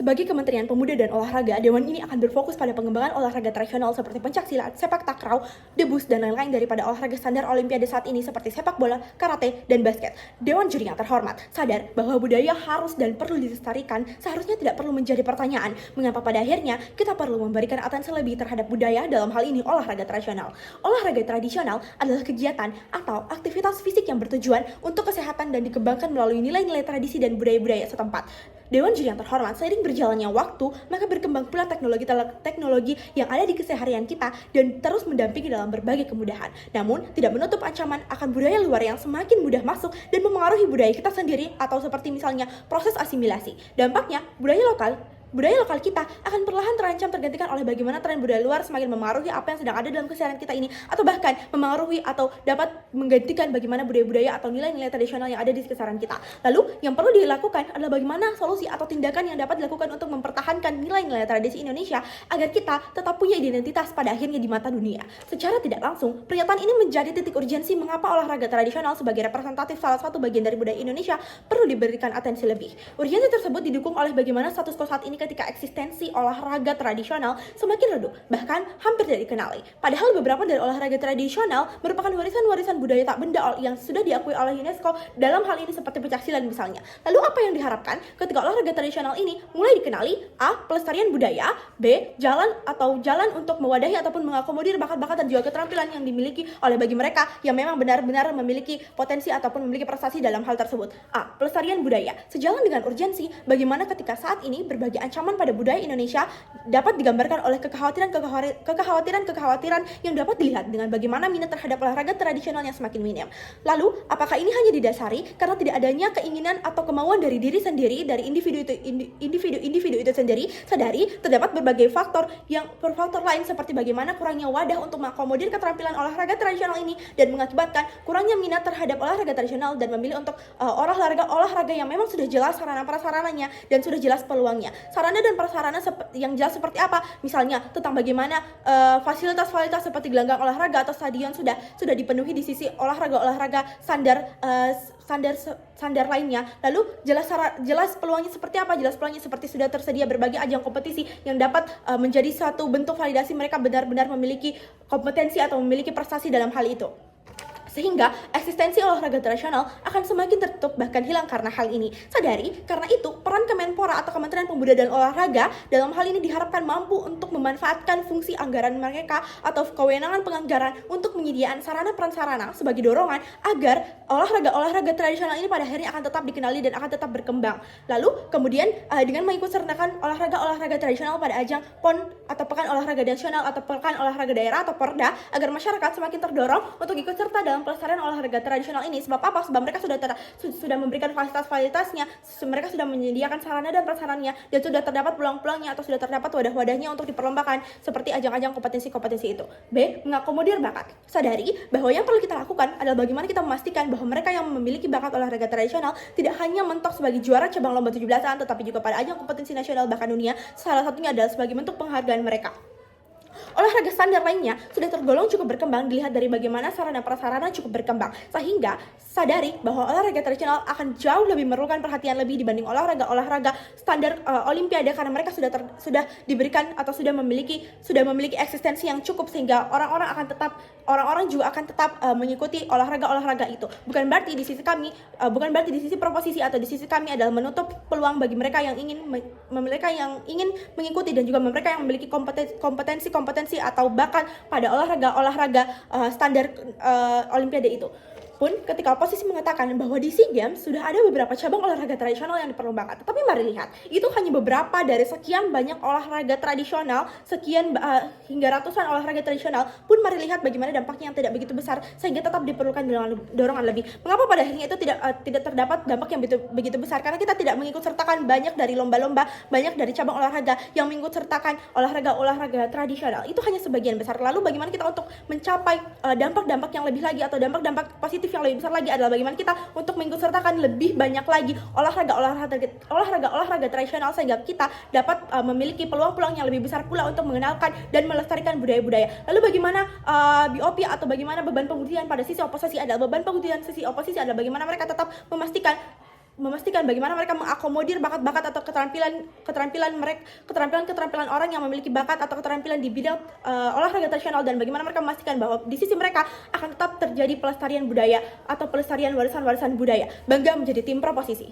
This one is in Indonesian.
Sebagai Kementerian Pemuda dan Olahraga, Dewan ini akan berfokus pada pengembangan olahraga tradisional seperti pencaksilat, sepak takraw, debus, dan lain-lain daripada olahraga standar Olimpiade saat ini seperti sepak bola, karate, dan basket. Dewan juri yang terhormat sadar bahwa budaya harus dan perlu dilestarikan, seharusnya tidak perlu menjadi pertanyaan mengapa pada akhirnya kita perlu memberikan atensi lebih terhadap budaya, dalam hal ini olahraga tradisional. Olahraga tradisional adalah kegiatan atau aktivitas fisik yang bertujuan untuk kesehatan dan dikembangkan melalui nilai-nilai tradisi dan budaya-budaya setempat. Dewan juri yang terhormat, seiring berjalannya waktu, maka berkembang pula teknologi yang ada di keseharian kita dan terus mendampingi dalam berbagai kemudahan. Namun, tidak menutup ancaman akan budaya luar yang semakin mudah masuk dan memengaruhi budaya kita sendiri atau seperti misalnya proses asimilasi. Dampaknya, budaya lokal kita akan perlahan terancam tergantikan oleh bagaimana tren budaya luar semakin memengaruhi apa yang sedang ada dalam keseharian kita ini, atau bahkan memengaruhi atau dapat menggantikan bagaimana budaya-budaya atau nilai-nilai tradisional yang ada di sekitaran kita. Lalu, yang perlu dilakukan adalah bagaimana solusi atau tindakan yang dapat dilakukan untuk mempertahankan nilai-nilai tradisi Indonesia agar kita tetap punya identitas pada akhirnya di mata dunia. Secara tidak langsung, pernyataan ini menjadi titik urgensi mengapa olahraga tradisional sebagai representatif salah satu bagian dari budaya Indonesia perlu diberikan atensi lebih. Urgensi tersebut didukung oleh bagaimana status quo saat ini ketika eksistensi olahraga tradisional semakin redup, bahkan hampir tidak dikenali. Padahal beberapa dari olahraga tradisional merupakan warisan-warisan budaya tak benda yang sudah diakui oleh UNESCO, dalam hal ini seperti pencaksilat misalnya. Lalu apa yang diharapkan ketika olahraga tradisional ini mulai dikenali? A. Pelestarian budaya. B. Jalan untuk mewadahi ataupun mengakomodir bakat-bakat dan juga keterampilan yang dimiliki oleh bagi mereka yang memang benar-benar memiliki potensi ataupun memiliki prestasi dalam hal tersebut. A. Pelestarian budaya. Sejalan dengan urgensi bagaimana ketika saat ini berbagai ancaman pada budaya Indonesia dapat digambarkan oleh kekhawatiran yang dapat dilihat dengan bagaimana minat terhadap olahraga tradisional yang semakin minim. Lalu, apakah ini hanya didasari karena tidak adanya keinginan atau kemauan dari diri sendiri, dari individu itu sendiri? Sadari terdapat berbagai faktor lain seperti bagaimana kurangnya wadah untuk mengakomodir keterampilan olahraga tradisional ini dan mengakibatkan kurangnya minat terhadap olahraga tradisional dan memilih untuk olahraga yang memang sudah jelas sarana prasarananya dan sudah jelas peluangnya. Sarana dan prasarana yang jelas seperti apa? Misalnya tentang bagaimana fasilitas-fasilitas seperti gelanggang olahraga atau stadion sudah dipenuhi di sisi olahraga standar lainnya. Lalu jelas peluangnya seperti apa? Jelas peluangnya seperti sudah tersedia berbagai ajang kompetisi yang dapat menjadi satu bentuk validasi mereka benar-benar memiliki kompetensi atau memiliki prestasi dalam hal itu. Sehingga eksistensi olahraga tradisional akan semakin tertutup bahkan hilang karena hal ini. Sadari, karena itu peran Kemenpora atau Kementerian Pemuda dan Olahraga dalam hal ini diharapkan mampu untuk memanfaatkan fungsi anggaran mereka atau kewenangan penganggaran untuk menyediakan sarana-prasarana sebagai dorongan agar olahraga tradisional ini pada akhirnya akan tetap dikenali dan akan tetap berkembang. Lalu kemudian dengan mengikut sertakan olahraga tradisional pada ajang PON atau Pekan Olahraga Nasional atau Pekan Olahraga Daerah atau Porda, agar masyarakat semakin terdorong untuk ikut serta dalam pelestarian olahraga tradisional ini. Sebab apa? Sebab mereka sudah memberikan fasilitas-fasilitasnya, mereka sudah menyediakan sarana dan prasarannya, dan sudah terdapat peluang-peluangnya atau sudah terdapat wadah-wadahnya untuk diperlombakan seperti ajang-ajang kompetensi-kompetensi itu. B. Mengakomodir bakat. Sadari bahwa yang perlu kita lakukan adalah bagaimana kita memastikan bahwa mereka yang memiliki bakat olahraga tradisional tidak hanya mentok sebagai juara cabang lomba 17-an, tetapi juga pada ajang kompetensi nasional bahkan dunia. Salah satunya adalah sebagai bentuk penghargaan mereka. Olahraga standar lainnya sudah tergolong cukup berkembang dilihat dari bagaimana sarana prasarana cukup berkembang, sehingga sadari bahwa olahraga tradisional akan jauh lebih memerlukan perhatian lebih dibanding olahraga standar Olimpiade, karena mereka sudah diberikan atau sudah memiliki eksistensi yang cukup sehingga orang-orang juga akan tetap mengikuti olahraga itu. Bukan berarti di sisi proposisi atau di sisi kami adalah menutup peluang bagi mereka yang ingin mengikuti dan juga mereka yang memiliki kompetensi atau bakat pada olahraga standar Olimpiade itu. Pun ketika oposisi mengatakan bahwa di SEA Games sudah ada beberapa cabang olahraga tradisional yang diperlombakan. Tetapi mari lihat, itu hanya beberapa dari sekian banyak olahraga tradisional, hingga ratusan olahraga tradisional. Pun mari lihat bagaimana dampaknya yang tidak begitu besar sehingga tetap diperlukan dorongan lebih. Mengapa pada akhirnya itu tidak terdapat dampak yang begitu besar? Karena kita tidak mengikut sertakan banyak dari lomba-lomba, banyak dari cabang olahraga yang mengikut sertakan olahraga tradisional. Itu hanya sebagian besar. Lalu bagaimana kita untuk mencapai dampak-dampak yang lebih lagi atau dampak-dampak positif yang lebih besar lagi adalah bagaimana kita untuk mengikut sertakan lebih banyak lagi olahraga tradisional sehingga kita dapat memiliki peluang-peluang yang lebih besar pula untuk mengenalkan dan melestarikan budaya-budaya. Lalu bagaimana BOP atau bagaimana beban pembuktian pada sisi oposisi adalah bagaimana mereka tetap memastikan memastikan bagaimana mereka mengakomodir bakat-bakat atau keterampilan orang yang memiliki bakat atau keterampilan di bidang olahraga tradisional, dan bagaimana mereka memastikan bahwa di sisi mereka akan tetap terjadi pelestarian budaya atau pelestarian warisan-warisan budaya. Bangga menjadi tim proposisi.